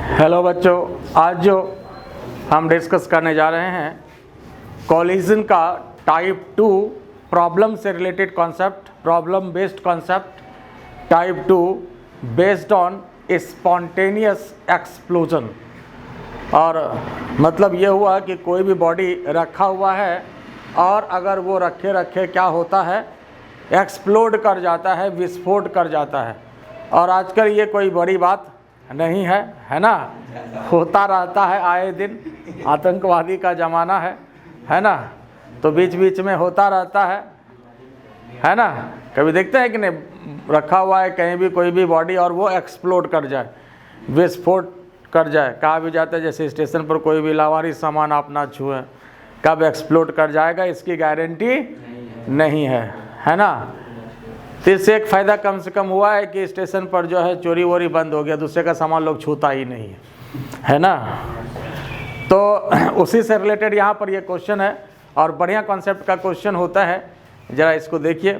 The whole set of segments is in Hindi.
हेलो बच्चों, आज जो हम डिस्कस करने जा रहे हैं कोलिजन का टाइप 2 प्रॉब्लम से related concept, problem based concept type 2 based on spontaneous explosion. और मतलब ये हुआ कि कोई भी बॉडी रखा हुआ है और अगर वो रखे रखे क्या होता है, एक्सप्लोड कर जाता है, विस्फोट कर जाता है। और आजकल ये कोई बड़ी बात नहीं है ना, होता रहता है आए दिन, आतंकवादी का ज़माना है ना, तो बीच बीच में होता रहता है ना। कभी देखते हैं कि नहीं, रखा हुआ है कहीं भी कोई भी बॉडी और वो एक्सप्लोड कर जाए, विस्फोट कर जाए। कहा भी जाता है जैसे स्टेशन पर कोई भी लावारिस सामान आप ना छुएं, कब एक्सप्लोड कर जाएगा इसकी गारंटी नहीं है ना। तो इससे एक फ़ायदा कम से कम हुआ है कि स्टेशन पर जो है चोरी वोरी बंद हो गया, दूसरे का सामान लोग छूता ही नहीं है ना। तो उसी से रिलेटेड यहाँ पर ये क्वेश्चन है और बढ़िया कॉन्सेप्ट का क्वेश्चन होता है, ज़रा इसको देखिए।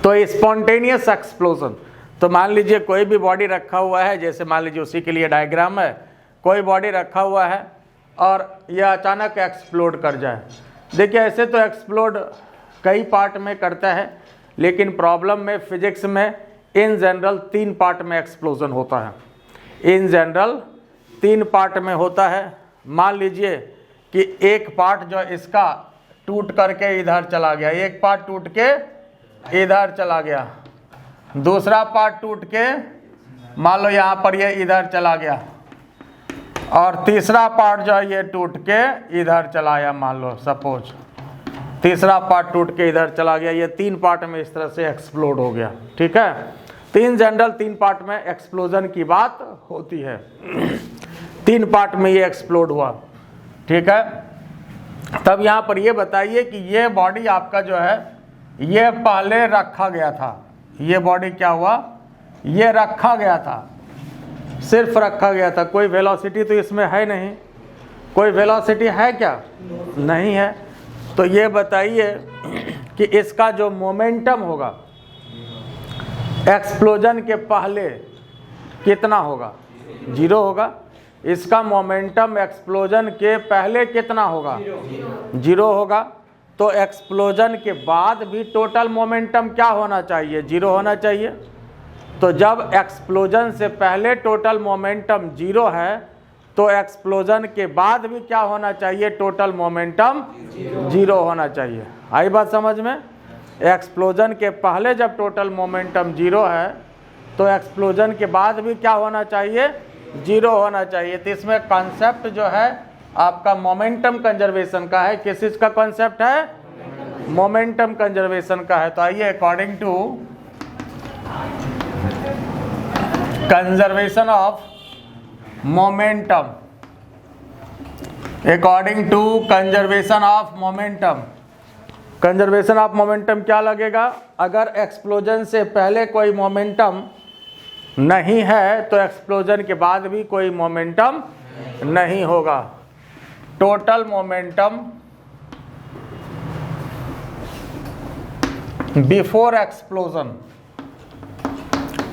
तो स्पॉन्टेनियस एक्सप्लोजन, तो मान लीजिए कोई भी बॉडी रखा हुआ है, जैसे मान लीजिए उसी के लिए डायग्राम है, कोई बॉडी रखा हुआ है और यह अचानक एक्सप्लोड कर जाए। देखिए ऐसे तो एक्सप्लोड कई पार्ट में करता है, लेकिन प्रॉब्लम में फिजिक्स में इन जनरल 3 पार्ट में एक्सप्लोजन होता है। इन जनरल 3 पार्ट में होता है। मान लीजिए कि एक पार्ट जो इसका टूट करके इधर चला गया, एक पार्ट टूट के इधर चला गया, दूसरा पार्ट टूट के मान लो यहाँ पर ये इधर चला गया, और तीसरा पार्ट जो है ये टूट के इधर चला आया, मान लो सपोज तीसरा पार्ट टूट के इधर चला गया। ये 3 पार्ट में इस तरह से एक्सप्लोड हो गया, ठीक है। 3 जनरल 3 पार्ट में एक्सप्लोजन की बात होती है। 3 पार्ट में ये एक्सप्लोड हुआ, ठीक है। तब यहाँ पर ये बताइए कि ये बॉडी आपका जो है ये पहले रखा गया था, ये बॉडी क्या हुआ, ये रखा गया था, सिर्फ रखा गया था, कोई वेलोसिटी तो इसमें है नहीं। कोई वेलोसिटी है क्या? नहीं है। तो ये बताइए कि इसका जो मोमेंटम होगा एक्सप्लोजन के पहले कितना होगा? 0 होगा। इसका मोमेंटम एक्सप्लोजन के पहले कितना होगा? 0 होगा। तो एक्सप्लोजन के बाद भी टोटल मोमेंटम क्या होना चाहिए? 0 होना चाहिए। तो जब एक्सप्लोजन से पहले टोटल मोमेंटम 0 है तो एक्सप्लोजन के बाद भी क्या होना चाहिए? टोटल मोमेंटम 0 होना चाहिए। आई बात समझ में? एक्सप्लोजन के पहले जब टोटल मोमेंटम 0 है तो एक्सप्लोजन के बाद भी क्या होना चाहिए? 0 होना चाहिए। तो इसमें कॉन्सेप्ट जो है आपका मोमेंटम कंजर्वेशन का है। किस चीज़ का कॉन्सेप्ट है? मोमेंटम कंजर्वेशन का है। तो आइए, according to conservation of momentum, according to conservation of momentum, conservation of momentum क्या लगेगा? अगर एक्सप्लोजन से पहले कोई मोमेंटम नहीं है तो एक्सप्लोजन के बाद भी कोई मोमेंटम नहीं होगा। Total momentum before explosion,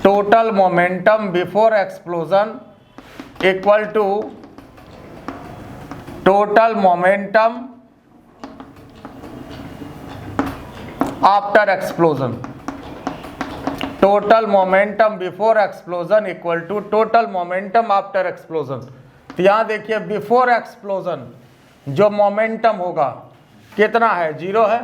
total momentum before explosion equal to total momentum after explosion. Total momentum before explosion equal to total momentum after explosion. तो यहाँ देखिए बिफोर एक्सप्लोजन जो मोमेंटम होगा कितना है? 0 है।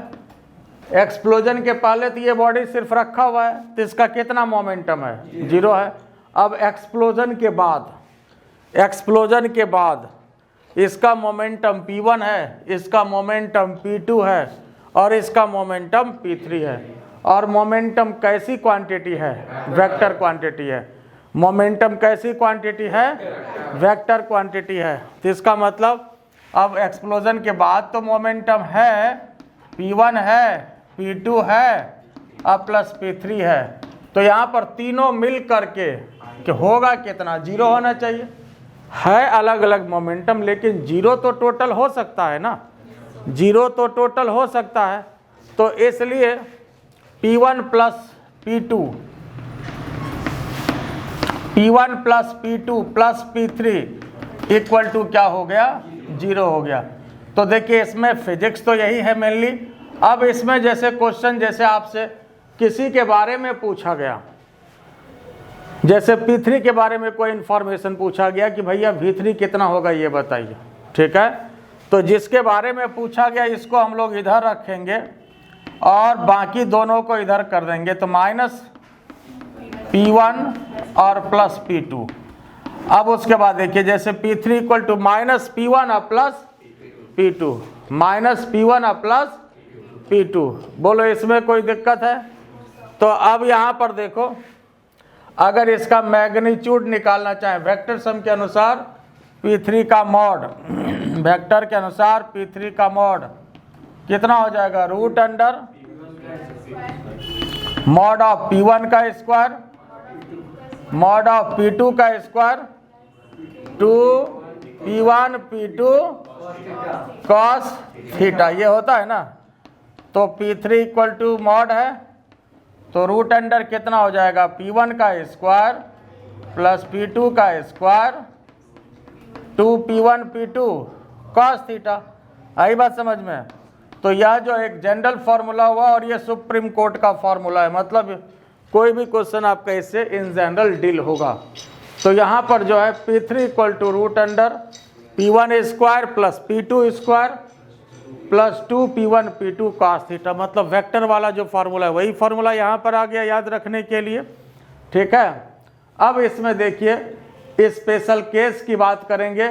एक्सप्लोजन के पहले तो ये बॉडी सिर्फ रखा हुआ है, तो इसका कितना मोमेंटम है? 0 है। अब एक्सप्लोजन के बाद इसका मोमेंटम P1 है, इसका मोमेंटम P2 है और इसका मोमेंटम P3 है। और मोमेंटम कैसी क्वांटिटी है? वेक्टर क्वांटिटी है। मोमेंटम कैसी क्वांटिटी है? वेक्टर क्वांटिटी है। तो इसका मतलब अब एक्सप्लोजन के बाद तो मोमेंटम है, P1 है, P2 है अब प्लस P3 है। तो यहाँ पर तीनों मिल करके कि होगा कितना? 0 होना चाहिए। है अलग अलग मोमेंटम, लेकिन 0 तो टोटल हो सकता है ना, 0 तो टोटल हो सकता है। तो इसलिए P1 plus P2 P1 plus P2 plus P3 equal to क्या हो गया, 0 हो गया। तो देखिए इसमें फिजिक्स तो यही है मेनली। अब इसमें जैसे क्वेश्चन जैसे आपसे किसी के बारे में पूछा गया, जैसे P3 के बारे में कोई इंफॉर्मेशन पूछा गया कि भैया V3 कितना होगा ये बताइए, ठीक है। तो जिसके बारे में पूछा गया इसको हम लोग इधर रखेंगे और बाकी दोनों को इधर कर देंगे, तो माइनस P1 और प्लस P2। अब उसके बाद देखिए जैसे P3 equal to minus P1 और प्लस P2, माइनस P1 और प्लस P2। बोलो इसमें कोई दिक्कत है? तो अब यहाँ पर देखो, अगर इसका मैग्नीट्यूड निकालना चाहें वेक्टर सम के अनुसार P3 का मॉड, वेक्टर के अनुसार P3 का मॉड कितना हो जाएगा, root under mod of P1 का स्क्वायर मॉड ऑफ P2 का square 2 P1 P2 cos theta, ये होता है ना। तो P3 इक्वल टू मॉड है, तो रूट अंडर कितना हो जाएगा, P1 का स्क्वायर प्लस P2 का square 2 P1 P2 cos theta. आई बात समझ में? तो यह जो एक जनरल फार्मूला हुआ और ये सुप्रीम कोर्ट का फार्मूला है, मतलब कोई भी क्वेश्चन आपका इससे इन जनरल डील होगा। तो यहाँ पर जो है P3 equal to root under P1 square plus P2 square plus 2 P1 P2 cos theta, मतलब वेक्टर वाला जो फार्मूला है वही फार्मूला यहाँ पर आ गया याद रखने के लिए, ठीक है। अब इसमें देखिए स्पेशल केस की बात करेंगे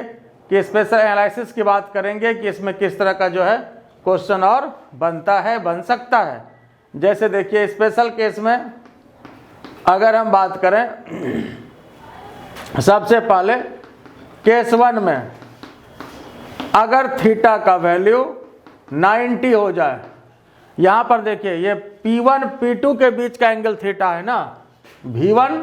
कि स्पेशल एनालिसिस की बात करेंगे कि इसमें किस तरह का जो है क्वेश्चन और बनता है, बन सकता है। जैसे देखिए स्पेशल केस में अगर हम बात करें, सबसे पहले केस 1 में अगर थीटा का वैल्यू 90 हो जाए, यहाँ पर देखिए ये P1 P2 के बीच का एंगल थीटा है ना, V1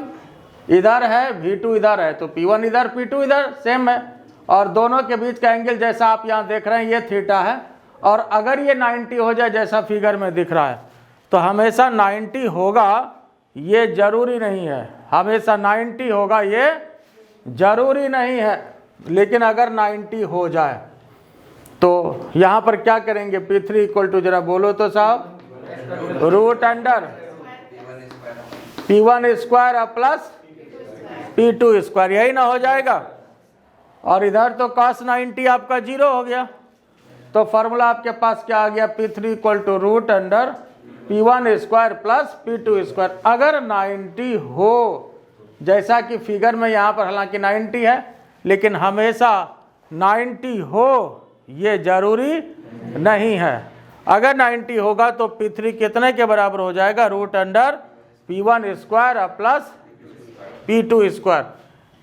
इधर है V2 इधर है, तो P1 इधर P2 इधर सेम है, और दोनों के बीच का एंगल जैसा आप यहाँ देख रहे हैं ये थीटा है। और अगर ये 90 हो जाए जैसा फिगर में दिख रहा है, तो हमेशा 90 होगा ये जरूरी नहीं है, हमेशा 90 होगा ये जरूरी नहीं है, लेकिन अगर 90 हो जाए तो यहाँ पर क्या करेंगे, P3 इक्वल टू जरा बोलो तो साहब, root under P1 square plus P2 square, यही ना हो जाएगा। और इधर तो cos 90 आपका 0 हो गया, तो फॉर्मूला आपके पास क्या आ गया, P3 equal to root under P1 square plus P2 square. अगर 90 हो जैसा कि फिगर में यहाँ पर हालांकि 90 है, लेकिन हमेशा 90 हो ये जरूरी नहीं है। अगर 90 होगा तो P3 कितने के बराबर हो जाएगा, root under P1 square plus P2 square.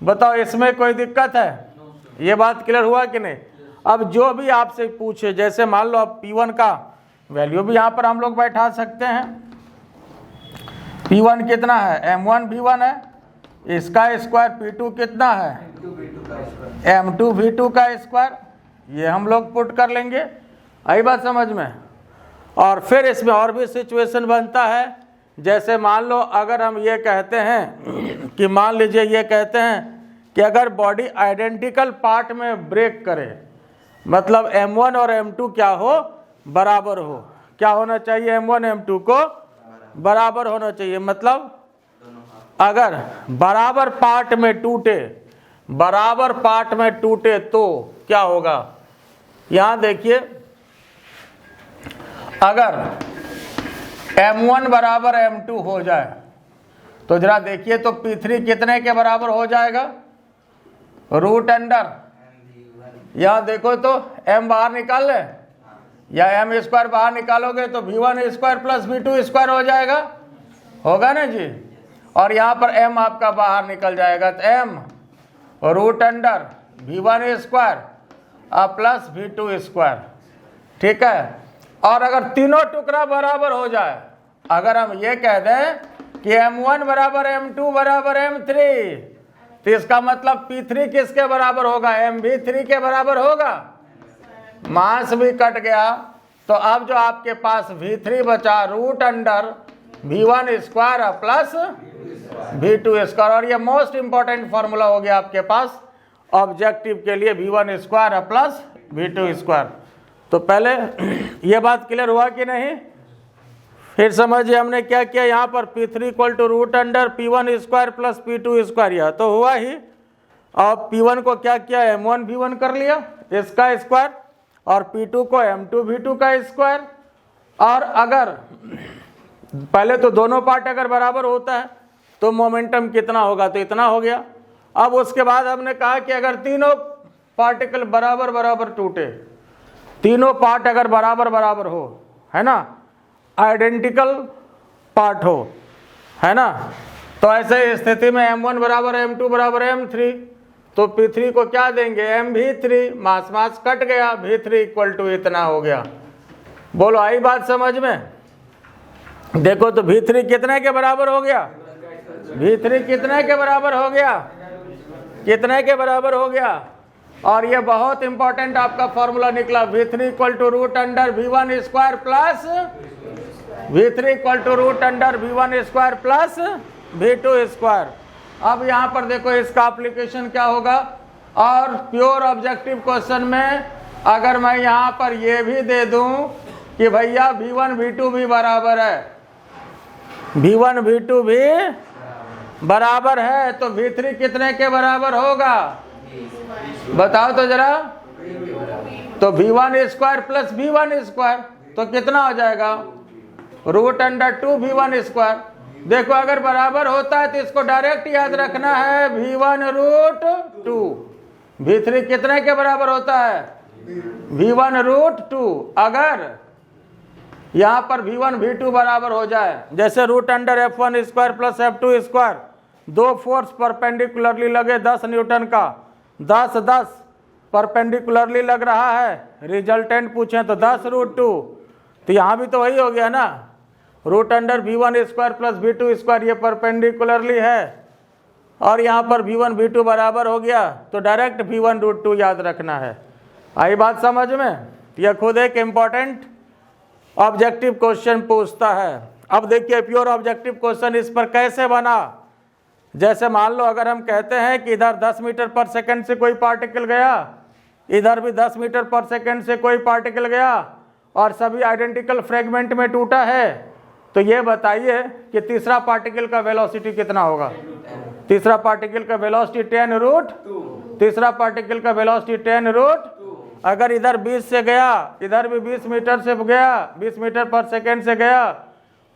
बताओ इसमें कोई दिक्कत है? ये बात क्लियर हुआ कि नहीं? अब जो भी आपसे पूछे, जैसे मान लो अब P1 का वैल्यू भी यहाँ पर हम लोग बैठा सकते हैं। P1 कितना है, M1 V1 है, इसका स्क्वायर P2 कितना है, M2 V2 का स्क्वायर, ये हम लोग पुट कर लेंगे। आई बात समझ में? और फिर इसमें और भी सिचुएशन बनता है, जैसे मान लो अगर हम ये कहते हैं कि मान लीजिए ये कहते हैं कि अगर बॉडी आइडेंटिकल पार्ट में ब्रेक करे, मतलब M1 और M2 क्या हो, बराबर हो। क्या होना चाहिए, M1 M2 को बराबर होना चाहिए, मतलब अगर बराबर पार्ट में टूटे, बराबर पार्ट में टूटे तो क्या होगा। यहां देखिए अगर M1 बराबर M2 हो जाए तो जरा देखिए तो P3 कितने के बराबर हो जाएगा, रूट अंडर, यहां देखो तो M बाहर निकाल ले, या M स्क्वायर बाहर निकालोगे तो V1 square plus V2 square हो जाएगा, होगा ना जी। और यहाँ पर M आपका बाहर निकल जाएगा, तो M root under V1 square plus V2 square, ठीक है। और अगर तीनों टुकड़ा बराबर हो जाए, अगर हम ये कह दें कि M1 बराबर M2 बराबर M3, तो इसका मतलब P3 किसके बराबर होगा, MV3 के बराबर होगा। मास भी कट गया, तो अब जो आपके पास V3 बचा root under V1 square plus v2 square. और ये मोस्ट इंपॉर्टेंट फॉर्मूला हो गया आपके पास ऑब्जेक्टिव के लिए, v1 square plus v2 square. तो पहले ये बात क्लियर हुआ कि नहीं? फिर समझिए हमने क्या किया यहाँ पर, p3 equal to root under p1 square plus p2 square, यह तो हुआ ही। और p1 को क्या किया, m1 v1 कर लिया इसका स्क्वायर, और p2 को m2 v2 का स्क्वायर। और अगर पहले तो दोनों पार्ट अगर बराबर होता है तो मोमेंटम कितना होगा, तो इतना हो गया। अब उसके बाद हमने कहा कि अगर तीनों पार्टिकल बराबर बराबर टूटे, तीनों पार्ट अगर बराबर बराबर हो, है ना, आइडेंटिकल पार्ट हो, है ना, तो ऐसे स्थिति में m1 बराबर m2 बराबर m3, तो p3 को क्या देंगे, mv3, मास मास कट गया, v3 इक्वल टू इतना हो गया। बोलो आई बात समझ में? देखो तो v3 कितने के बराबर हो गया, v3 कितने के बराबर हो गया, कितने के बराबर हो गया। और ये बहुत इंपॉर्टेंट आपका फॉर्मूला निकला, v3 equal to root under v1 square plus v3 equal to root under v1 square plus v2 square. अब यहाँ पर देखो इसका एप्लीकेशन क्या होगा, और प्योर ऑब्जेक्टिव क्वेश्चन में अगर मैं यहाँ पर ये भी दे दूँ कि भैया v1 v2 भी बराबर है, v1 v2 भी बराबर है, तो v3 कितने के बराबर होगा, बताओ तो जरा। तो v1 square plus v1 square तो कितना हो जाएगा, रूट अंडर 2 v1 स्क्वायर। देखो अगर बराबर होता है तो इसको डायरेक्ट याद रखना है, v1 रूट 2, v3 कितने के बराबर होता है, v1 रूट 2। अगर यहाँ पर v1 v2 बराबर हो जाए, जैसे root under f1 square plus f2 square, दो फोर्स परपेंडिकुलरली लगे 10 न्यूटन का, 10 10 परपेंडिकुलरली लग रहा है, रिजल्टेंट पूछें तो 10 रूट 2, तो यहाँ भी तो वही हो गया ना, root under v1 square plus v2 square, ये परपेंडिकुलरली है, और यहाँ पर v1 v2 बराबर हो गया, तो डायरेक्ट v1 रूट 2 याद रखना है। आई बात समझ में? यह खुद एक इम्पॉर्टेंट ऑब्जेक्टिव क्वेश्चन पूछता है। अब देखिए प्योर ऑब्जेक्टिव क्वेश्चन इस पर कैसे बना। जैसे मान लो अगर हम कहते हैं कि इधर 10 मीटर पर सेकंड से कोई पार्टिकल गया, इधर भी 10 मीटर पर सेकंड से कोई पार्टिकल गया, और सभी आइडेंटिकल फ्रेगमेंट में टूटा है, तो ये बताइए कि तीसरा पार्टिकल का वेलोसिटी कितना होगा। तीसरा पार्टिकल का वेलोसिटी 10 रूट, तीसरा पार्टिकल का वेलोसिटी 10 रूट। अगर इधर 20 से गया, इधर भी 20 मीटर से गया, 20 मीटर पर सेकंड से गया,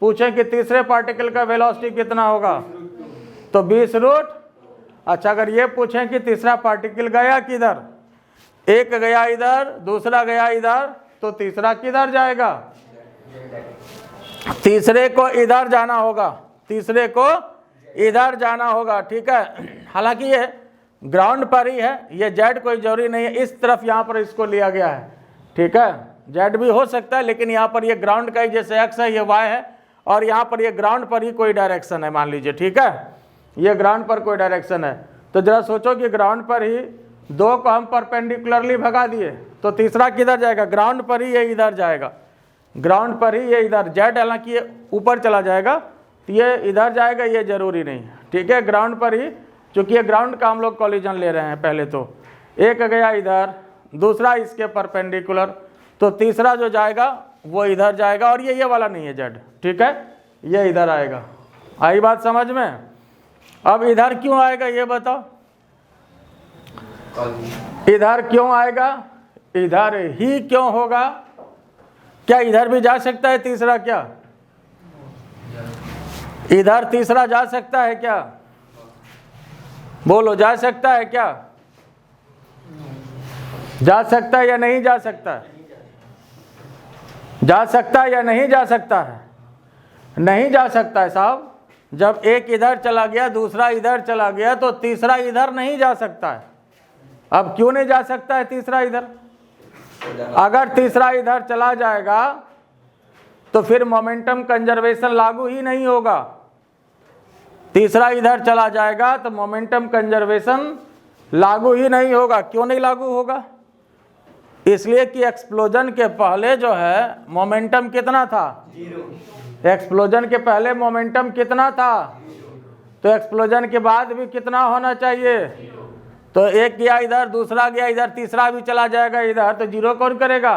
पूछें कि तीसरे पार्टिकल का वेलोसिटी कितना होगा, तो 20 रूट। अच्छा अगर ये पूछें कि तीसरा पार्टिकल गया किधर, एक गया इधर, दूसरा गया इधर, तो तीसरा किधर जाएगा, तीसरे को इधर जाना होगा, तीसरे को इधर जाना होगा, ठीक है। हालांकि ये ग्राउंड पर ही है, ये जेड कोई जरूरी नहीं है, इस तरफ यहाँ पर इसको लिया गया है, ठीक है, जेड भी हो सकता है, लेकिन यहाँ पर ये ग्राउंड का ही, जैसे एक्स है ये वाई है, और यहाँ पर ये ग्राउंड पर ही कोई डायरेक्शन है मान लीजिए, ठीक है, ये ग्राउंड पर कोई डायरेक्शन है। तो जरा सोचो कि ग्राउंड पर ही दो को हम परपेंडिकुलरली भगा दिए, तो तीसरा किधर जाएगा, ग्राउंड पर ही ये इधर जाएगा, ग्राउंड पर ही ये इधर, जेड हालांकि ये ऊपर चला जाएगा, तो ये इधर जाएगा, ये जरूरी नहीं, ठीक है, ग्राउंड पर ही, चूंकि ये ग्राउंड का हम लोग कॉलिजन ले रहे हैं। पहले तो एक गया इधर, दूसरा इसके परपेंडिकुलर, तो तीसरा जो जाएगा वो इधर जाएगा, और ये वाला नहीं है जेड, ठीक है, ये इधर आएगा। आई बात समझ में? अब इधर क्यों आएगा ये बताओ, इधर क्यों आएगा, इधर ही क्यों होगा, क्या इधर भी जा सकता है तीसरा, क्या इधर तीसरा जा सकता है, क्या बोलो, जा सकता है क्या, जा सकता है या नहीं जा सकता है, जा सकता है या नहीं जा सकता है, नहीं जा सकता है साहब। जब एक इधर चला गया, दूसरा इधर चला गया, तो तीसरा इधर नहीं जा सकता है। अब क्यों नहीं जा सकता है तीसरा इधर, अगर तीसरा इधर चला जाएगा तो फिर मोमेंटम कंजर्वेशन लागू ही नहीं होगा। तीसरा इधर चला जाएगा तो मोमेंटम कंजर्वेशन लागू ही नहीं होगा। क्यों नहीं लागू होगा, इसलिए कि एक्सप्लोजन के पहले जो है मोमेंटम कितना था, एक्सप्लोजन के पहले मोमेंटम कितना था, तो तो एक्सप्लोजन के बाद भी कितना होना चाहिए? तो एक गया इधर, दूसरा गया इधर, तीसरा भी चला जाएगा इधर, तो जीरो कौन करेगा?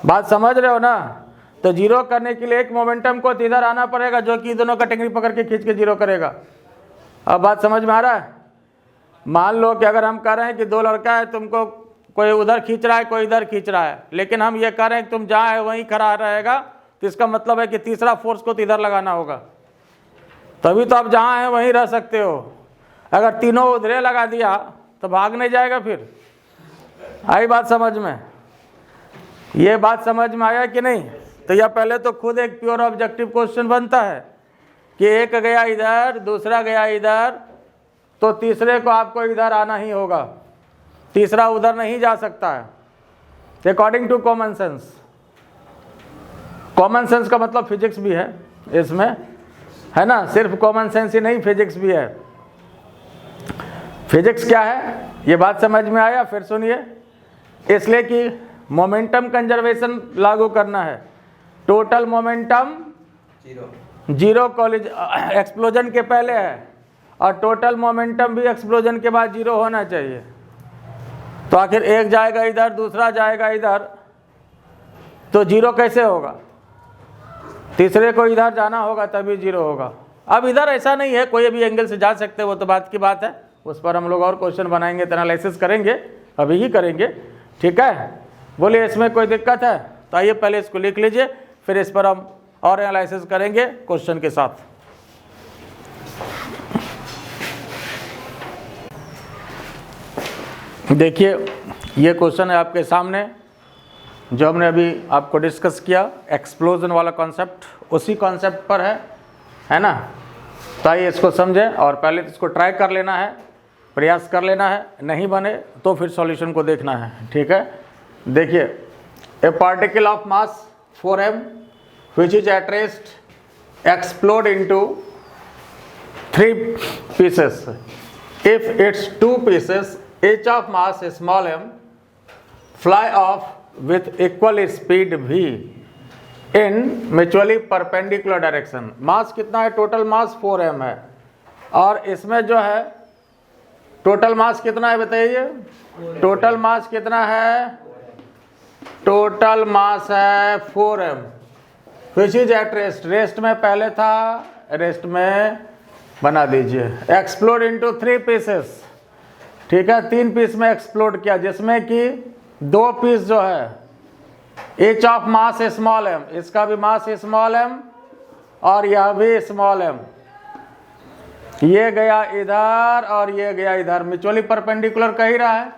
बात समझ रहे हो ना? तो जीरो करने के लिए एक मोमेंटम को इधर आना पड़ेगा जो कि दोनों कैटेगरी पकड़ के खींच के जीरो करेगा। अब बात समझ में आ रहा है? मान लो कि अगर हम कह रहे हैं कि दो लड़का है, तुमको कोई उधर खींच रहा है, कोई इधर खींच रहा है, लेकिन हम ये कह रहे हैं कि तुम जहाँ है वहीं खड़ा रहेगा, तो इसका मतलब है कि तीसरा फोर्स को तो इधर लगाना होगा, तभी तो आप जहाँ हैं वहीं रह सकते हो। अगर तीनों उधरे लगा दिया तो भाग नहीं जाएगा फिर। आई बात समझ में? ये बात समझ में आया कि नहीं? तो यह पहले तो खुद एक प्योर ऑब्जेक्टिव क्वेश्चन बनता है कि एक गया इधर, दूसरा गया इधर, तो तीसरे को आपको इधर आना ही होगा, तीसरा उधर नहीं जा सकता है according to common sense. Common sense का मतलब फिजिक्स भी है इसमें, है ना? सिर्फ कॉमन सेंस ही नहीं, फिजिक्स भी है। फिजिक्स क्या है ये बात समझ में आया? फिर सुनिए, इसलिए कि मोमेंटम कंजर्वेशन लागू करना है। Total momentum zero college explosion के पहले है, और टोटल मोमेंटम भी एक्सप्लोजन के बाद जीरो होना चाहिए। तो आखिर एक जाएगा इधर, दूसरा जाएगा इधर, तो जीरो कैसे होगा? तीसरे को इधर जाना होगा तभी जीरो होगा। अब इधर ऐसा नहीं है, कोई भी एंगल से जा सकते, वो तो बात की बात है, उस पर हम लोग और क्वेश्चन बनाएंगे, एनालिसिस करेंगे, अभी ही करेंगे, ठीक है? बोलिए इसमें कोई दिक्कत है? तो आइए पहले इसको लिख लीजिए, फिर इस पर हम और एनालिसिस करेंगे क्वेश्चन के साथ। देखिए ये क्वेश्चन है आपके सामने, जो हमने अभी आपको डिस्कस किया, एक्सप्लोजन वाला कॉन्सेप्ट, उसी कॉन्सेप्ट पर है ना? तो आइए इसको समझें, और पहले तो इसको ट्राई कर लेना है, प्रयास कर लेना है, नहीं बने तो फिर सॉल्यूशन को देखना है, ठीक है? देखिए, ए particle of mass 4m which is at rest explode into 3 pieces. If its 2 pieces each of mass small m fly off with equal speed v in mutually perpendicular direction. मास कितना है? टोटल मास 4m है, और इसमें जो है टोटल मास कितना है बताइए? टोटल मास कितना है? टोटल मास है 4m which is at rest. Rest में पहले था, रेस्ट में बना दीजिए। एक्सप्लोड इनटू 3 पीसेस, ठीक है? 3 पीस में एक्सप्लोड किया, जिसमें कि 2 पीस जो है H of mass small m, इसका भी मास स्मॉल m और यह भी स्मॉल m, ये गया इधर और ये गया इधर, म्यूचुअली परपेंडिकुलर कह ही रहा है।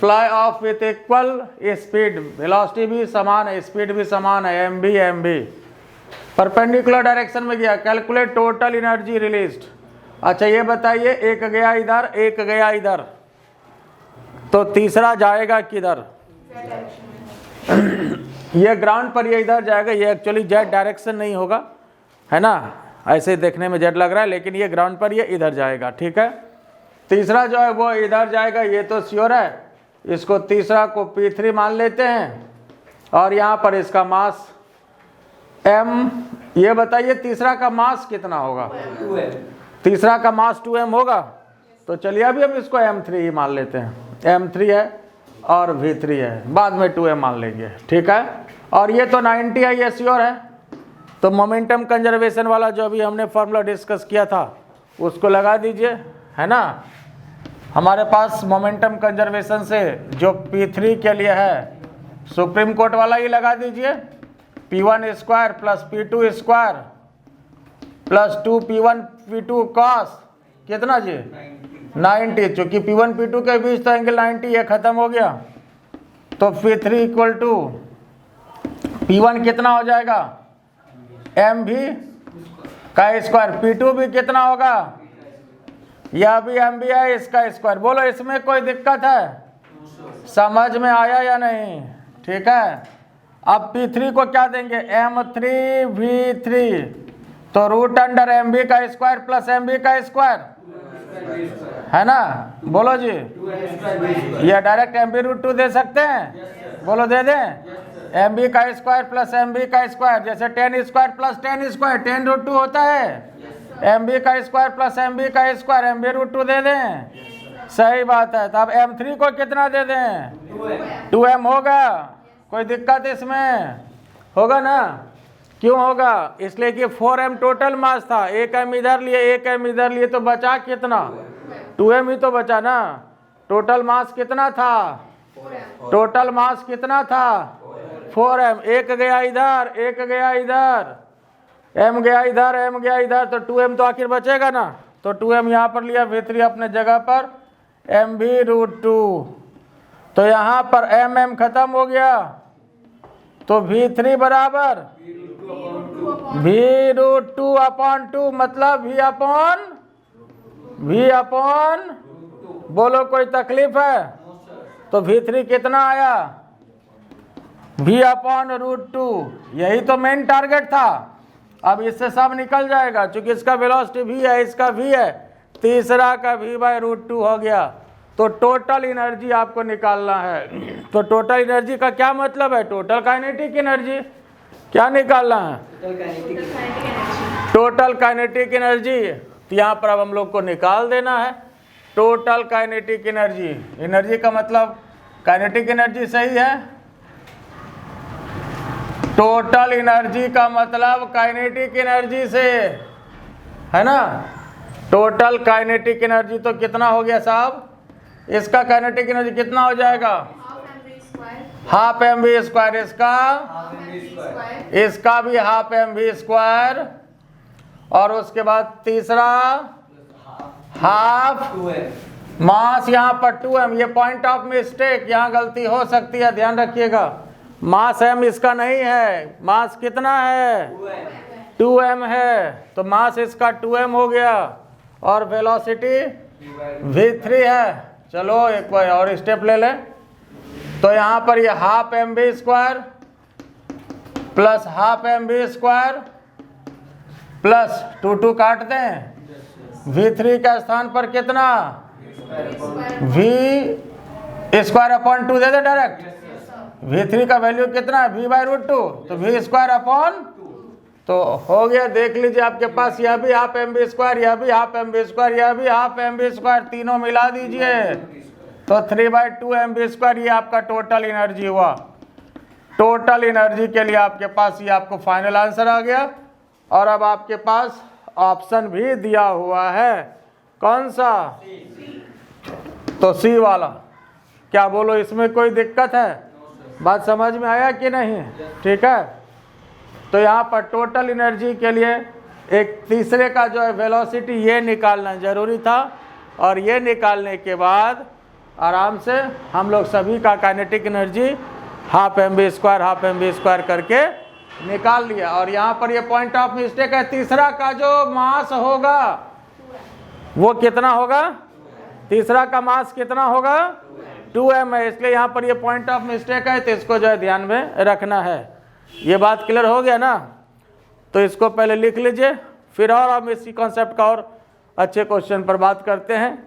Fly of with equal speed, velocity भी समान है, स्पीड भी समान है, एम भी परपेंडिकुलर डायरेक्शन में गया। Calculate total energy released. अच्छा ये बताइए, एक गया इधर, एक गया इधर, तो तीसरा जाएगा किधर? ये ग्राउंड पर ये इधर जाएगा, ये एक्चुअली जेड डायरेक्शन नहीं होगा, है ना? ऐसे देखने में जेड लग रहा है, लेकिन ये ग्राउंड पर ये इधर जाएगा, ठीक है? तीसरा जो है वो इधर जाएगा, ये तो श्योर है। इसको तीसरा को P3 मान लेते हैं, और यहाँ पर इसका मास m। ये बताइए तीसरा का मास कितना होगा? 2m। तीसरा का मास 2m होगा, तो चलिए अभी हम इसको m3 ही मान लेते हैं। m3 है और v3 है, बाद में 2m मान लेंगे, ठीक है? और ये तो 90 है, ये श्योर है। तो मोमेंटम कंजर्वेशन वाला जो अभी हमने फॉर्मूला डिस्कस किया था उसको लगा दीजिए, है ना? हमारे पास मोमेंटम कंजर्वेशन से जो P3 के लिए है, सुप्रीम कोर्ट वाला ही लगा दीजिए। P1 square plus P2 square plus 2P1 P2 cos कितना जी? 90। चूँकि P1 P2 के बीच तो एंगल 90 है, ख़त्म हो गया। तो P3 इक्वल टू P1 कितना हो जाएगा? m भी का स्क्वायर, P2 भी कितना होगा? यह भी m भी है, इसका स्क्वायर। बोलो इसमें कोई दिक्कत है? समझ में आया या नहीं? ठीक है। अब P3 को क्या देंगे? m3 v3, तो रूट अंडर mb का स्क्वायर प्लस mb का स्क्वायर, है ना? बोलो जी, ये डायरेक्ट mb रूट 2 दे सकते हैं? बोलो दे दें। mb का स्क्वायर प्लस mb का स्क्वायर, जैसे 10 स्क्वायर प्लस 10 स्क्वायर 10 रूट 2 होता है, mb का स्क्वायर प्लस mb का स्क्वायर, mb रूट 2 दे दें, सही बात है। तो अब m3 को कितना दे दें, 2m होगा। कोई दिक्कत इसमें होगा ना, क्यों होगा, इसलिए कि 4m टोटल मास था, 1m इधर लिए 1m इधर लिए, तो बचा कितना, 2m ही तो बचा ना। टोटल मास कितना था, टोटल मास कितना था, 4m, एक गया इधर एक गया इधर, m गया इधर m गया इधर, तो 2m तो आखिर बचेगा ना। तो 2m यहाँ पर लिया, v3 अपने जगह पर, mv रूट 2, तो यहाँ पर mm खत्म हो गया, तो v3 बराबर v रूट 2 अपॉन 2, मतलब v अपॉन बोलो कोई तकलीफ है, तो v3 कितना आया, v अपॉन रूट 2, यही तो मेन टारगेट था। अब इससे सब निकल जाएगा, क्योंकि इसका वेलोसिटी v है, इसका v है, तीसरा का v बाय रूट 2 हो गया। तो टोटल एनर्जी आपको निकालना है। तो टोटल एनर्जी का क्या मतलब है, टोटल काइनेटिक एनर्जी, क्या निकालना है, टोटल काइनेटिक एनर्जी। तो यहाँ पर अब हम लोग को निकाल देना है टोटल काइनेटिक एनर्जी। एनर्जी का मतलब काइनेटिक एनर्जी सही है, टोटल एनर्जी का मतलब काइनेटिक एनर्जी से है ना। टोटल काइनेटिक एनर्जी तो कितना हो गया साहब, इसका काइनेटिक एनर्जी कितना हो जाएगा, हाफ एम वी स्क्वायर, इसका भी हाफ एम वी स्क्वायर, और उसके बाद तीसरा हाफ मास, यहाँ पर 2m, ये पॉइंट ऑफ मिस्टेक, यहाँ गलती हो सकती है, ध्यान रखिएगा। मास m इसका नहीं है, मास कितना है, 2m है, तो मास इसका 2m हो गया, और वेलोसिटी v3 है। चलो एक बार और स्टेप ले लें, तो यहाँ पर ये half M V square plus half M V square plus 2 काट दें, v3 का स्थान पर कितना, v स्क्वायर अपॉन 2 दे दे डायरेक्ट, v3 का वैल्यू कितना है, v बाय रूट 2, तो v स्क्वायर अपॉन, तो हो गया। देख लीजिए आपके पास यह भी हाफ एम वी स्क्वायर, यह भी हाफ एम वी स्क्वायर, यह भी हाफ एम वी स्क्वायर, तीनों मिला दीजिए, तो 3/2 एम वी स्क्वायर, ये आपका टोटल एनर्जी हुआ। टोटल एनर्जी के लिए आपके पास ये आपको फाइनल आंसर आ गया। और अब आपके पास ऑप्शन भी दिया हुआ है, कौन सा, तो सी वाला। क्या बोलो, इसमें कोई दिक्कत है, बात समझ में आया कि नहीं, ठीक है। तो यहाँ पर टोटल एनर्जी के लिए एक तीसरे का जो है वेलोसिटी, ये निकालना जरूरी था, और ये निकालने के बाद आराम से हम लोग सभी का kinetic energy half M V square करके निकाल लिया। और यहाँ पर ये पॉइंट ऑफ मिस्टेक है, तीसरा का जो मास होगा वो कितना होगा, तीसरा का मास कितना होगा, 2m है, इसलिए यहाँ पर ये पॉइंट ऑफ मिस्टेक है, तो इसको जो है ध्यान में रखना है। ये बात क्लियर हो गया ना, तो इसको पहले लिख लीजिए, फिर और हम इसी कॉन्सेप्ट का और अच्छे क्वेश्चन पर बात करते हैं।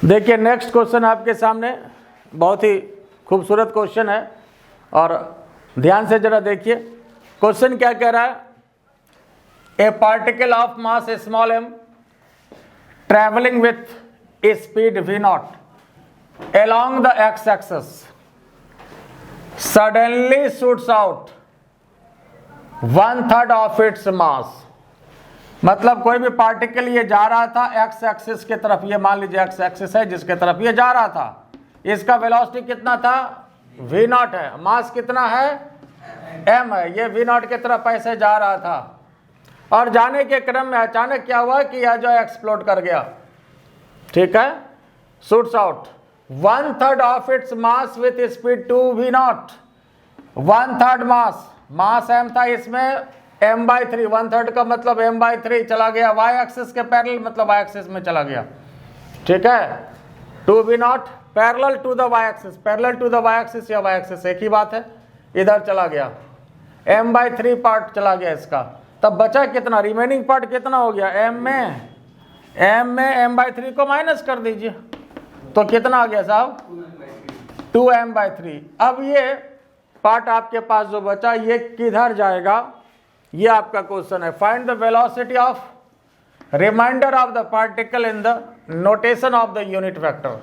देखिए नेक्स्ट क्वेश्चन आपके सामने बहुत ही खूबसूरत क्वेश्चन है, और ध्यान से जरा देखिए क्वेश्चन क्या कह रहा है। ए particle of mass small m travelling with A speed v0 along the x-axis suddenly shoots out 1/3 of its mass। मतलब कोई भी पार्टिकल ये जा रहा था एक्स एक्सिस की तरफ, ये मान लीजिए एक्स एक्सिस है जिसके तरफ ये जा रहा था, इसका वेलोसिटी कितना था, v0 है, मास कितना है, m है, ये v0 की तरफ ऐसे जा रहा था, और जाने के क्रम में अचानक क्या हुआ कि यह जो है एक्सप्लोड कर गया, ठीक है, shoots out 1/3 of its mass with speed 2v0, 1/3 mass m था, इसमें m/3, 1/3 का मतलब m/3 चला गया, y एक्सिस के पैरेलल, मतलब y एक्सिस में चला गया, ठीक है, 2v0 parallel to the y axis, parallel to the y axis या y एक्सिस एक ही बात है, इधर चला गया, m/3 पार्ट चला गया इसका। तब बचा कितना, रिमेनिंग पार्ट कितना हो गया, m में m/3 को माइनस कर दीजिए, तो कितना आ गया साहब, 2m/3। अब ये पार्ट आपके पास जो बचा ये किधर जाएगा, ये आपका क्वेश्चन है। Find the velocity of remainder of the particle in the notation of the unit vector.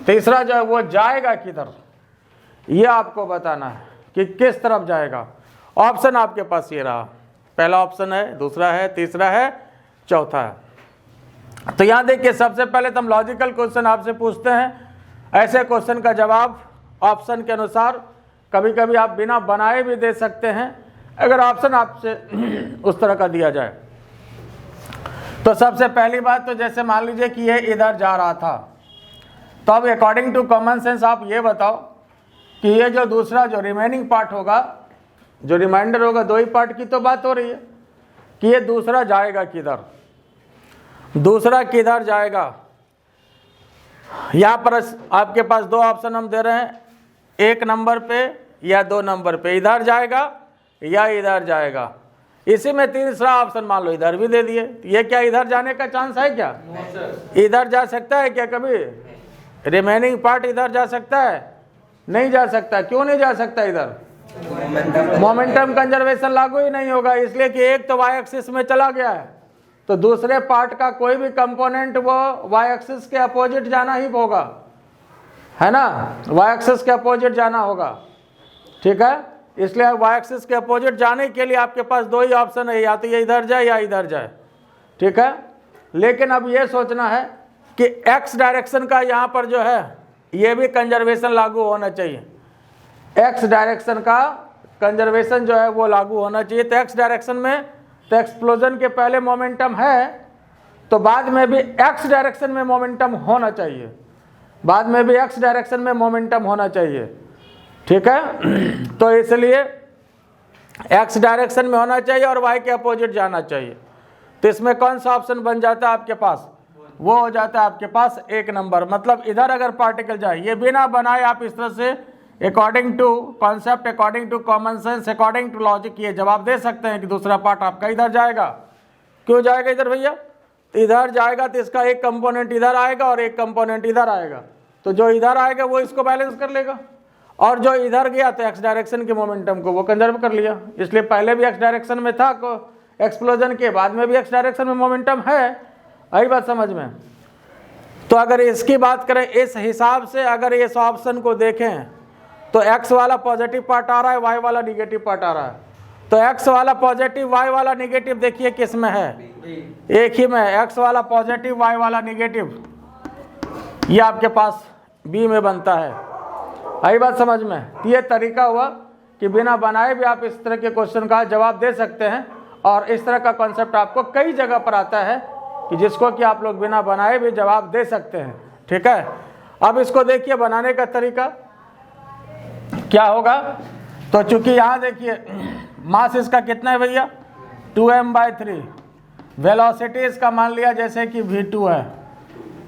तीसरा जो है वो जाएगा किधर, ये आपको बताना है कि किस तरफ जाएगा। ऑप्शन आपके पास ये रहा, पहला ऑप्शन है, दूसरा है, तीसरा है, चौथा है। तो यहां देखिए सबसे पहले तो हम लॉजिकल क्वेश्चन आपसे पूछते हैं। ऐसे क्वेश्चन का जवाब ऑप्शन के अनुसार कभी कभी आप बिना बनाए भी दे सकते हैं, अगर ऑप्शन आपसे उस तरह का दिया जाए। तो सबसे पहली बात तो जैसे मान लीजिए कि ये इधर जा रहा था, तो अब अकॉर्डिंग टू कॉमन सेंस आप ये बताओ कि ये जो दूसरा जो रिमेनिंग पार्ट होगा, जो रिमाइंडर होगा, दो ही पार्ट की तो बात हो रही है कि ये दूसरा जाएगा किधर, दूसरा किधर जाएगा। यहाँ पर आपके पास दो ऑप्शन हम दे रहे हैं, एक नंबर पे या दो नंबर पे, इधर जाएगा या इधर जाएगा। इसी में तीसरा ऑप्शन मान लो इधर भी दे दिए, ये क्या इधर जाने का चांस है क्या? इधर जा सकता है क्या कभी? रिमेनिंग पार्ट इधर जा सकता है? नहीं जा सकता। क्यों नहीं जा सकता? इधर मोमेंटम कंजर्वेशन लागू ही नहीं होगा, इसलिए कि एक तो वाई एक्सिस में चला गया है, तो दूसरे पार्ट का कोई भी कंपोनेंट वो वाई एक्सिस के अपोजिट जाना ही होगा, है ना, वाई एक्सिस के अपोजिट जाना होगा। ठीक है, इसलिए वाई एक्सिस के अपोजिट जाने के लिए आपके पास दो ही ऑप्शन है, या तो ये इधर जाए या इधर जाए। ठीक है, लेकिन अब ये सोचना है कि एक्स डायरेक्शन का यहाँ पर जो है ये भी कंजर्वेशन लागू होना चाहिए। एक्स डायरेक्शन का कंजर्वेशन जो है वो लागू होना चाहिए। तो एक्स डायरेक्शन में तो एक्सप्लोजन के पहले मोमेंटम है, तो बाद में भी एक्स डायरेक्शन में मोमेंटम होना चाहिए, बाद में भी एक्स डायरेक्शन में मोमेंटम होना चाहिए। ठीक है, तो इसलिए एक्स डायरेक्शन में होना चाहिए और वाई के अपोजिट जाना चाहिए। तो इसमें कौन सा ऑप्शन बन जाता है आपके पास? वो हो जाता है आपके पास एक नंबर। मतलब इधर अगर पार्टिकल जाए, ये बिना बनाए आप इस तरह से according to concept, according to common sense, according to logic ये जवाब दे सकते हैं कि दूसरा पार्ट आपका इधर जाएगा। क्यों जाएगा इधर भैया? इधर जाएगा तो इसका एक कंपोनेंट इधर आएगा और एक कंपोनेंट इधर आएगा, तो जो इधर आएगा वो इसको बैलेंस कर लेगा, और जो इधर गया तो एक्स डायरेक्शन के मोमेंटम को वो कंजर्व कर लिया। इसलिए पहले भी एक्स डायरेक्शन में था एक्सप्लोजन के, बाद में भी एक्स डायरेक्शन में मोमेंटम है। आई बात समझ में? तो अगर इसकी बात करें इस हिसाब से, अगर इस ऑप्शन को देखें तो एक्स वाला पॉजिटिव पार्ट आ रहा है, वाई वाला निगेटिव पार्ट आ रहा है। तो एक्स वाला पॉजिटिव, वाई वाला निगेटिव देखिए किस में है? एक ही में, एक्स वाला पॉजिटिव, वाई वाला निगेटिव, ये आपके पास बी में बनता है। आई बात समझ में? ये तरीका हुआ कि बिना बनाए भी आप इस तरह के क्वेश्चन का जवाब दे सकते हैं, और इस तरह का कॉन्सेप्ट आपको कई जगह पर आता है कि जिसको कि आप लोग बिना बनाए भी जवाब दे सकते हैं। ठीक है, अब इसको देखिए बनाने का तरीका क्या होगा। तो चूंकि यहाँ देखिए मास इसका कितना है भैया? 2m/3। वेलोसिटी इसका मान लिया जैसे कि v2 है,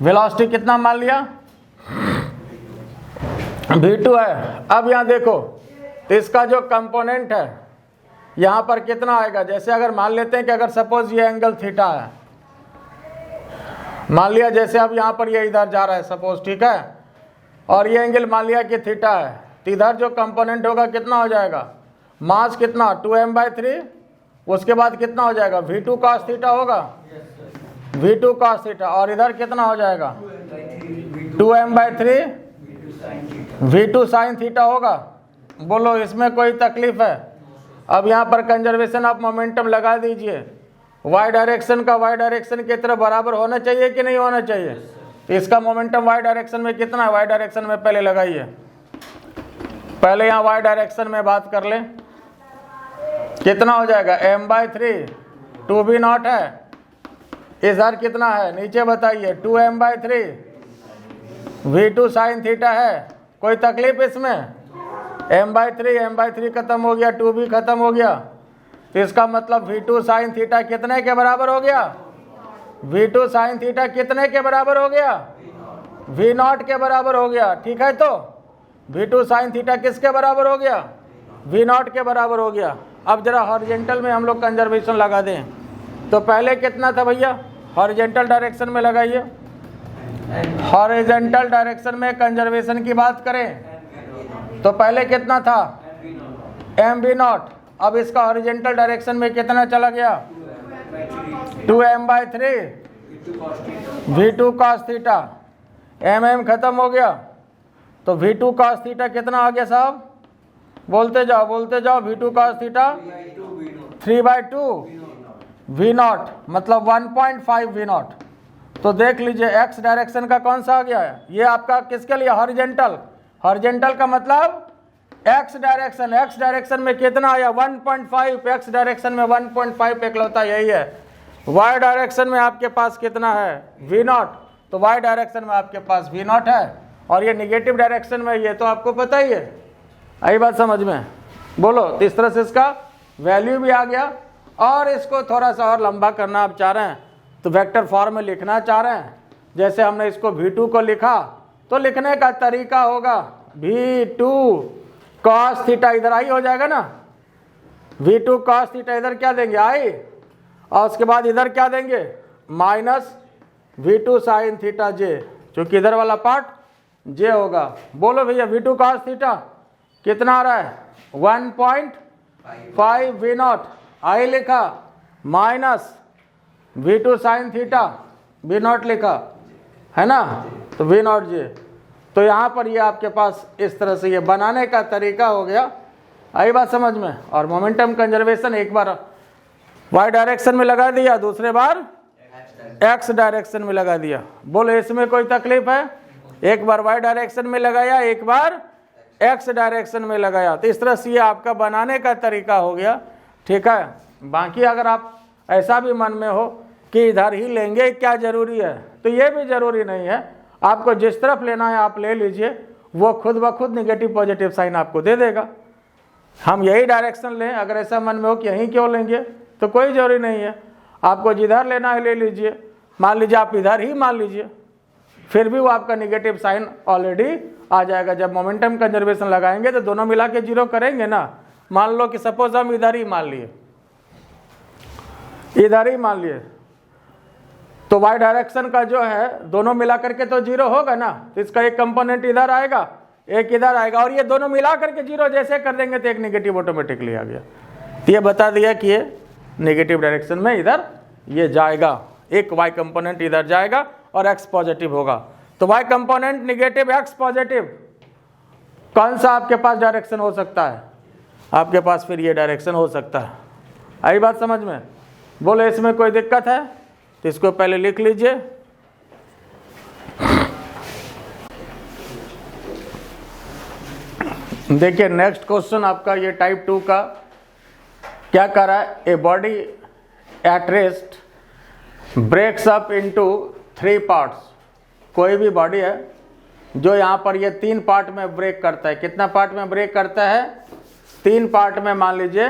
वेलोसिटी कितना मान लिया? v2 है। अब यहाँ देखो तो इसका जो कंपोनेंट है यहाँ पर कितना आएगा? जैसे अगर मान लेते हैं कि अगर सपोज ये एंगल थीटा है, मान लिया जैसे अब यहाँ पर ये इधर जा रहा है सपोज, ठीक है, और ये एंगल मान लिया कि थीटा है, तो इधर जो कंपोनेंट होगा कितना हो जाएगा? मास कितना? 2m/3। उसके बाद कितना हो जाएगा? v2 cos थीटा होगा, v2 cos थीटा, और इधर कितना हो जाएगा? 2m/3 v2 sin थीटा होगा। बोलो इसमें कोई तकलीफ है? अब यहाँ पर कंजर्वेशन ऑफ मोमेंटम लगा दीजिए। वाई डायरेक्शन का वाई डायरेक्शन की तरफ बराबर होना चाहिए कि नहीं होना चाहिए? तो इसका मोमेंटम वाई डायरेक्शन में कितना है? वाई डायरेक्शन में पहले लगाइए, पहले यहाँ वाई डायरेक्शन में बात कर लें, कितना हो जाएगा? m/3, 2v0 है, इधर कितना है नीचे बताइए? 2m/3, v2 sin थीटा है। कोई तकलीफ इसमें? m/3 खत्म हो गया, 2v खत्म हो गया, तो इसका मतलब v2 sin थीटा कितने के बराबर हो गया? v2 sin थीटा कितने के बराबर हो गया? v0 के बराबर हो गया। ठीक है, तो v2 sin थीटा किसके बराबर हो गया? v0 के बराबर हो गया। अब जरा हॉरिजेंटल में हम लोग कंजर्वेशन लगा दें, तो पहले कितना था भैया? हॉरिजेंटल डायरेक्शन में लगाइए। हॉरिजेंटल डायरेक्शन में कंजर्वेशन की बात करें तो पहले कितना था? M V naught. अब इसका हॉरिजेंटल डायरेक्शन में कितना चला गया, 2m/3 v2 cos theta. M खत्म हो गया तो v2 cos थीटा कितना आ गया साहब, बोलते जाओ v2 cos थीटा 3/2 v0 मतलब 1.5 v0। तो देख लीजिए x डायरेक्शन का कौन सा आ गया है, ये आपका किसके लिए, हॉरिजेंटल। हॉरिजेंटल का मतलब x डायरेक्शन में कितना आया 1.5, x डायरेक्शन में 1.5 एकलौता यही है। y डायरेक्शन में आपके पास कितना है v0, तो y डायरेक्शन में आपके पास v0 है, और ये निगेटिव डायरेक्शन में ये तो आपको पता ही है। आई बात समझ में, बोलो। तो इस तरह से इसका वैल्यू भी आ गया। और इसको थोड़ा सा और लंबा करना आप चाह रहे हैं तो वेक्टर फॉर्म में लिखना चाह रहे हैं, जैसे हमने इसको v2 को लिखा तो लिखने का तरीका होगा v2 cos थीटा, इधर आई हो जाएगा ना, v2 cos थीटा इधर क्या देंगे आई, और उसके बाद इधर क्या देंगे minus v2 sin theta j, क्योंकि इधर वाला पार्ट j होगा। बोलो भैया v2 cos थीटा कितना आ रहा है 1.5 v0 आई लिखा, minus v2 sin theta v0 लिखा है ना, तो v0 j। तो यहाँ पर ये आपके पास इस तरह से ये बनाने का तरीका हो गया। आई बात समझ में। और मोमेंटम कंजर्वेशन एक बार y डायरेक्शन में लगा दिया, दूसरे बार x डायरेक्शन में लगा दिया। बोलो इसमें कोई तकलीफ है, एक बार y डायरेक्शन में लगाया, एक बार x डायरेक्शन में लगाया। तो इस तरह से ये आपका बनाने का तरीका हो गया, ठीक है। बाकी अगर आप ऐसा भी मन में हो कि इधर ही लेंगे क्या ज़रूरी है, तो ये भी ज़रूरी नहीं है, आपको जिस तरफ लेना है आप ले लीजिए, वो खुद ब खुद निगेटिव पॉजिटिव साइन आपको दे देगा। हम यही डायरेक्शन लें, अगर ऐसा मन में हो कि यहीं क्यों लेंगे तो कोई ज़रूरी नहीं है, आपको जिधर लेना है ले लीजिए। मान लीजिए आप इधर ही मान लीजिए, फिर भी वो आपका निगेटिव साइन ऑलरेडी आ जाएगा। जब मोमेंटम कंजर्वेशन लगाएंगे तो दोनों मिला के जीरो करेंगे ना। मान लो कि सपोज हम इधर ही मान लिए, इधर ही मान लिए, तो y डायरेक्शन का जो है दोनों मिला करके तो जीरो होगा ना, तो इसका एक कंपोनेंट इधर आएगा, एक इधर आएगा, और ये दोनों मिला करके जीरो जैसे कर देंगे तो एक नेगेटिव ऑटोमेटिकली आ गया। तो ये बता दिया कि ये नेगेटिव डायरेक्शन में इधर ये जाएगा, एक y कंपोनेंट इधर जाएगा और x पॉजिटिव होगा। तो y component negative x positive, कौन सा आपके पास डायरेक्शन हो सकता है, आपके पास फिर ये डायरेक्शन हो सकता है। आई बात समझ में। बोलो इसमें कोई दिक्कत है तो इसको पहले लिख लीजिए। देखिए नेक्स्ट क्वेश्चन आपका ये टाइप 2 का क्या कर रहा है, a body at rest breaks up into 3 parts. कोई भी बॉडी है जो यहाँ पर ये 3 पार्ट में ब्रेक करता है। कितना पार्ट में ब्रेक करता है, 3 पार्ट में मान लीजिए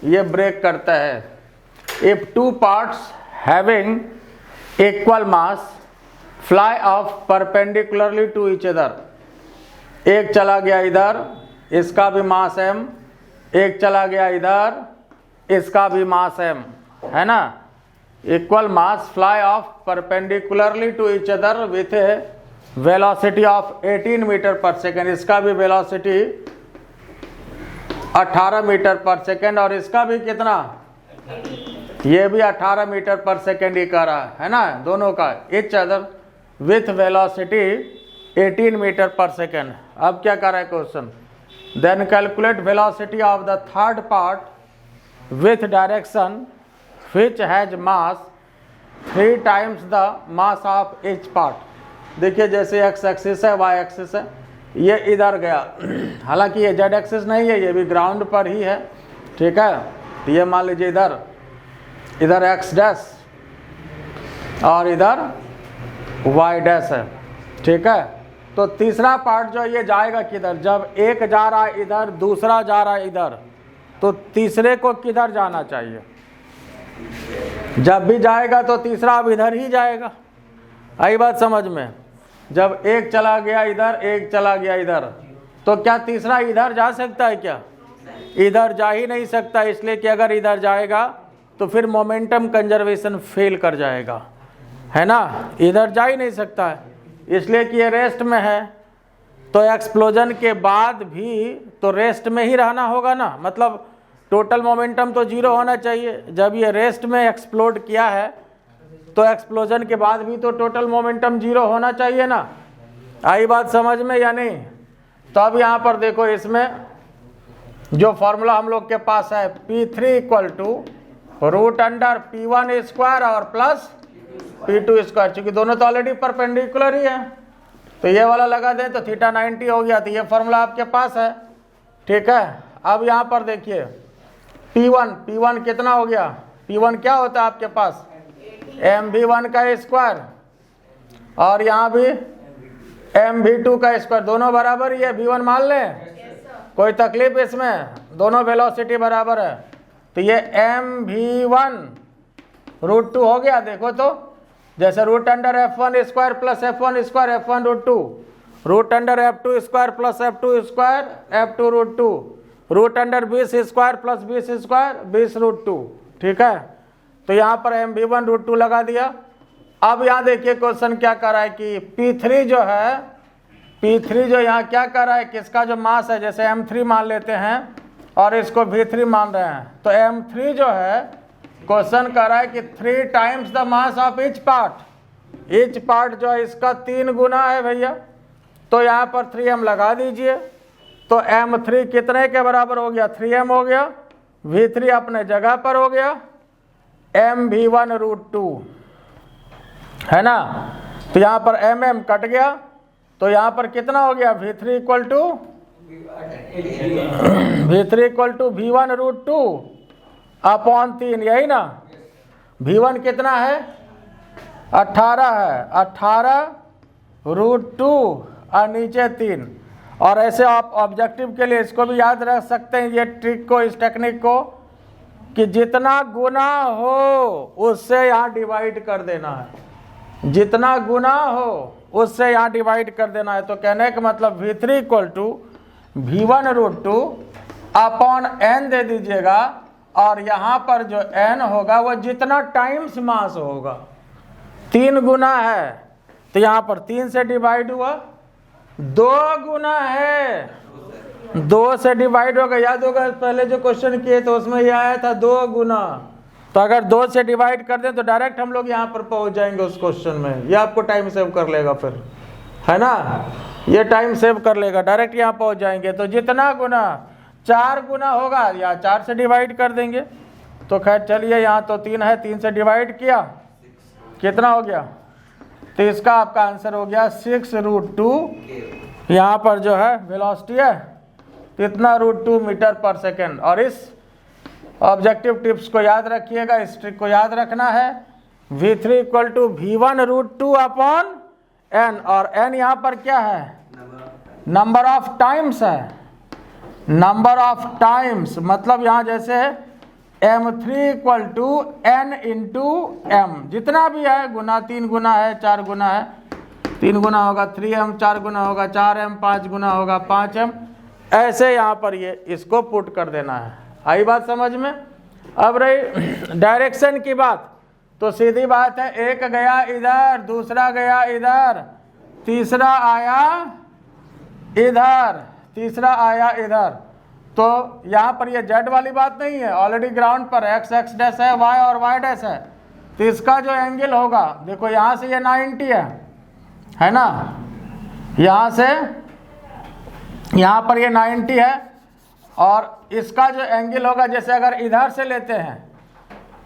ये ब्रेक करता है। If 2 parts having equal mass fly off perpendicularly to each other, एक चला गया इधर, इसका भी मास m, एक चला गया इधर, इसका भी मास m, है ना। Equal mass fly off perpendicularly to each other with a velocity of 18 metre per second, इसका भी वेलोसिटी 18 मीटर पर सेकेंड, और इसका भी कितना, ये भी 18 मीटर पर सेकेंड ही कर रहा है ना, दोनों का each other with velocity 18 metre per second. अब क्या कर रहा है question, then calculate velocity of the third part with direction which has mass 3 times the mass of each part। देखिए जैसे x एक्सिस है, y एक्सिस है, ये इधर गया, हालांकि ये z एक्सिस नहीं है, ये भी ग्राउंड पर ही है, ठीक है। तो ये मान लीजिए इधर इधर x डैश और इधर y डैश है, ठीक है। तो तीसरा पार्ट जो ये जाएगा किधर, जब एक जा रहा है इधर, दूसरा जा रहा है इधर, तो तीसरे को किधर जाना चाहिए, जब भी जाएगा तो तीसरा अब इधर ही जाएगा। आई बात समझ में। जब एक चला गया इधर, एक चला गया इधर, तो क्या तीसरा इधर जा सकता है क्या, इधर जा ही नहीं सकता, इसलिए कि अगर इधर जाएगा तो फिर मोमेंटम कंजर्वेशन फेल कर जाएगा, है ना, इधर जा ही नहीं सकता है, इसलिए कि ये रेस्ट में है, तो एक्सप्लोजन के बाद भी तो रेस्ट में ही रहना होगा ना, मतलब टोटल मोमेंटम तो जीरो होना चाहिए। जब ये रेस्ट में एक्सप्लोड किया है तो एक्सप्लोजन के बाद भी तो टोटल मोमेंटम जीरो होना चाहिए ना। आई बात समझ में या नहीं? तो अब यहाँ पर देखो, इसमें जो फॉर्मूला हम लोग के पास है P3 equal to root under P1 square और प्लस P2 स्क्वायर, चूंकि दोनों तो ऑलरेडी परपेंडिकुलर ही है तो ये वाला लगा दें तो थीटा 90 हो गया। तो ये फॉर्मूला आपके पास है, ठीक है। अब यहाँ पर देखिए P1 कितना हो गया? P1 क्या होता है आपके पास? MV1 का स्क्वायर और यहाँ भी MV2 का स्क्वायर, दोनों बराबर ही है। V1 मान लें, कोई तकलीफ इसमें? दोनों वेलोसिटी बराबर है तो ये MV1 रूट 2 हो गया। देखो तो जैसे root under F1 square plus F1 square F1 root 2, root under F2 square plus F2 square F2 root 2, root under 20 square plus 20 square 20 root 2, ठीक है। तो यहाँ पर MV1 रूट 2 लगा दिया। अब यहाँ देखिए क्वेश्चन क्या कर रहा है कि P3 जो है, P3 जो यहाँ क्या कर रहा है, किसका जो मास है, जैसे M3 मान लेते हैं और इसको V3 मान रहे हैं, तो M3 जो है क्वेश्चन कर रहा है कि 3 times the mass of each part जो है इसका 3 गुना है भैया। तो यहाँ पर 3m लगा दीजिए तो M3 कितने के बराबर हो गया? 3m हो गया। V3 अपने जगह पर हो गया MV1 रूट 2, है ना। तो यहाँ पर mm कट गया तो यहाँ पर कितना हो गया? V3 equal to V1 root 2 upon 3, यही ना। V1 कितना है? 18 है, 18 रूट 2 और नीचे 3। और ऐसे आप ऑब्जेक्टिव के लिए इसको भी याद रख सकते हैं, ये ट्रिक को, इस टेक्निक को, कि जितना गुना हो उससे यहाँ डिवाइड कर देना है, जितना गुना हो उससे यहाँ डिवाइड कर देना है। तो कहने का मतलब V3 equal to V1 root 2 upon n दे दीजिएगा और यहाँ पर जो n होगा वो जितना टाइम्स मास होगा, 3 गुना है तो यहाँ पर 3 से डिवाइड हुआ, 2 गुना है 2 से डिवाइड होगा। याद होगा पहले जो क्वेश्चन किए तो उसमें ये आया था 2 गुना, तो अगर 2 से डिवाइड कर दें तो डायरेक्ट हम लोग यहाँ पर पहुँच जाएंगे उस क्वेश्चन में। ये आपको टाइम सेव कर लेगा फिर, है ना, ये टाइम सेव कर लेगा, डायरेक्ट यहाँ पहुँच जाएंगे। तो जितना गुना 4 गुना होगा या 4 से डिवाइड कर देंगे। तो खैर चलिए, यहाँ तो 3 है, 3 से डिवाइड किया कितना हो गया? तो इसका आपका आंसर हो गया 6 रूट 2। यहाँ पर जो है वेलोसिटी है तो इतना रूट 2 मीटर पर सेकेंड। और इस ऑब्जेक्टिव टिप्स को याद रखिएगा, इस ट्रिक को याद रखना है। V3 equal to V1 root 2 upon n, और n यहाँ पर क्या है? नंबर ऑफ टाइम्स है, नंबर ऑफ टाइम्स, मतलब यहाँ जैसे M3 equal to n into m, जितना भी है गुना, 3 गुना है, 4 गुना है, 3 गुना होगा 3m, 4 गुना होगा 4m, 5 गुना होगा 5m, ऐसे यहाँ पर ये इसको पुट कर देना है। आई बात समझ में? अब रही डायरेक्शन की बात, तो सीधी बात है, एक गया इधर, दूसरा गया इधर, तीसरा आया इधर, तीसरा आया इधर। तो यहाँ पर ये जेड वाली बात नहीं है, ऑलरेडी ग्राउंड पर एक्स डैश है, वाई और वाई डैश है। तो इसका जो एंगल होगा, देखो यहाँ से ये 90 है ना, यहाँ से यहाँ पर ये 90 है, और इसका जो एंगल होगा, जैसे अगर इधर से लेते हैं,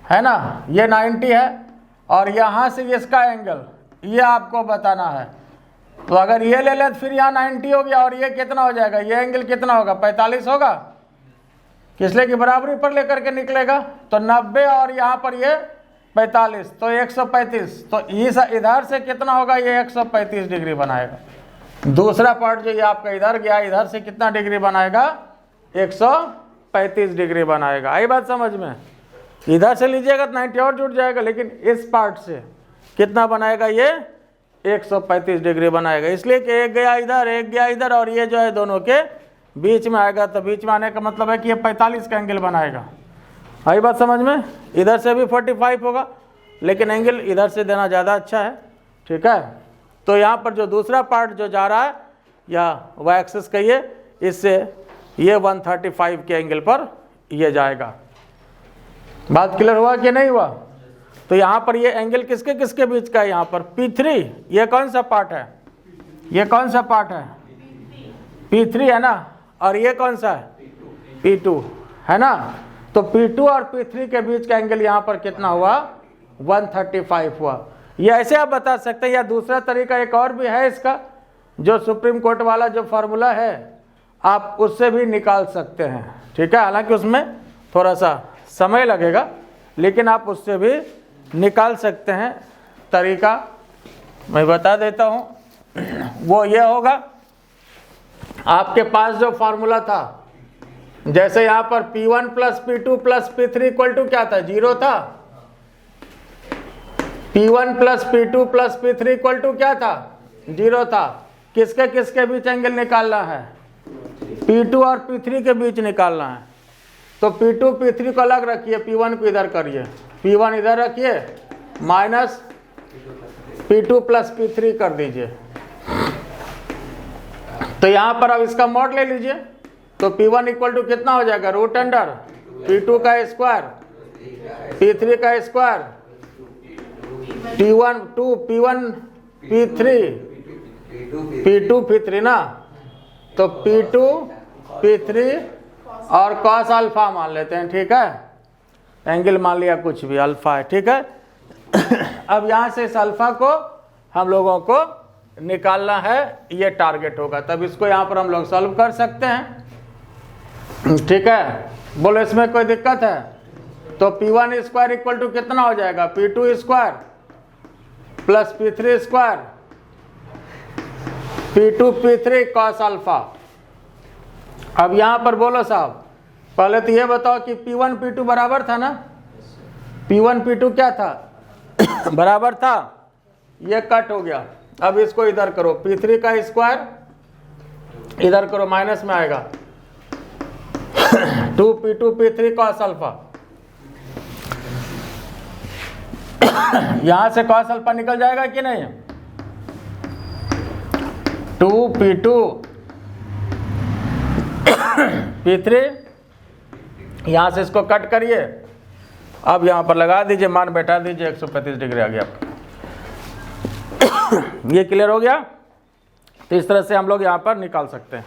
है ना, ये 90 है और यहाँ से इसका एंगल, ये आपको बताना है। तो अगर ये ले ले तो फिर यहाँ 90 हो गया, और ये कितना हो जाएगा? ये एंगल कितना होगा? 45 होगा, इसलिए कि बराबरी पर लेकर के निकलेगा। तो 90 और यहाँ पर ये 45, तो 135। तो इस इधर से कितना होगा? ये 135 डिग्री बनाएगा। दूसरा पार्ट जो ये आपका इधर गया, इधर से कितना डिग्री बनाएगा? 135 डिग्री बनाएगा। आई बात समझ में? इधर से लीजिएगा तो 90 और जुड़ जाएगा, लेकिन इस पार्ट से कितना बनाएगा? ये 135 डिग्री बनाएगा, इसलिए कि एक गया इधर, एक गया इधर, और ये जो है दोनों के बीच में आएगा। तो बीच में आने का मतलब है कि ये 45 का एंगल बनाएगा। आई बात समझ में? इधर से भी 45 होगा, लेकिन एंगल इधर से देना ज़्यादा अच्छा है, ठीक है। तो यहाँ पर जो दूसरा पार्ट जो जा रहा है या वाई एक्सिस कहिए, इससे ये 135 के एंगल पर ये जाएगा। बात क्लियर हुआ कि नहीं हुआ? तो यहाँ पर ये एंगल किसके किसके बीच का है? यहाँ पर P3, ये कौन सा पार्ट है? ये कौन सा पार्ट है? P3 है ना, और ये कौन सा है? P2 है ना। तो P2 और P3 के बीच का एंगल यहाँ पर कितना हुआ? 135 हुआ। ये ऐसे आप बता सकते हैं, या दूसरा तरीका एक और भी है इसका, जो सुप्रीम कोर्ट वाला जो फार्मूला है आप उससे भी निकाल सकते हैं, ठीक है। हालांकि उसमें थोड़ा सा समय लगेगा, लेकिन आप उससे भी निकाल सकते हैं। तरीका मैं बता देता हूँ। वो ये होगा, आपके पास जो फार्मूला था, जैसे यहाँ पर P1 plus P2 plus P3 equal to क्या था? 0 था। P1 plus P2 plus P3 equal to क्या था? 0 था। किसके किसके बीच एंगल निकालना है? P2 और P3 के बीच निकालना है। तो P2 P3 को अलग रखिए, P1 को इधर करिए, P1 इधर रखिए, माइनस P2 प्लस P3 कर दीजिए। तो यहाँ पर अब इसका मॉड ले लीजिए, तो P1 इक्वल टू कितना हो जाएगा? रूट अंडर P2 का स्क्वायर P3 का square T1 2 P1 P3 P2 P3 ना, तो P2 P3 और cos अल्फा मान लेते हैं, ठीक है। एंगल मान लिया कुछ भी, अल्फा है, ठीक है। अब यहाँ से इस अल्फा को हम लोगों को निकालना है, ये टारगेट होगा, तब इसको यहाँ पर हम लोग सॉल्व कर सकते हैं, ठीक है। बोलो इसमें कोई दिक्कत है? तो P1 स्क्वायर इक्वल टू कितना हो जाएगा? P2 square plus P3 square P2 P3 cos alpha. अब यहाँ पर बोलो साहब, पहले तो ये बताओ कि P1 P2 बराबर था ना? P1 P2 क्या था? बराबर था। ये कट हो गया। अब इसको इधर करो, P3 का स्क्वायर इधर करो, माइनस में आएगा 2 P2 P3 cos अल्फा। यहां से cos अल्फा निकल जाएगा कि नहीं? 2 P2 P3, यहां से इसको कट करिए। अब यहां पर लगा दीजिए, मान बैठा दीजिए, 135 डिग्री आ गया आपका। ये क्लियर हो गया? तो इस तरह से हम लोग यहां पर निकाल सकते हैं।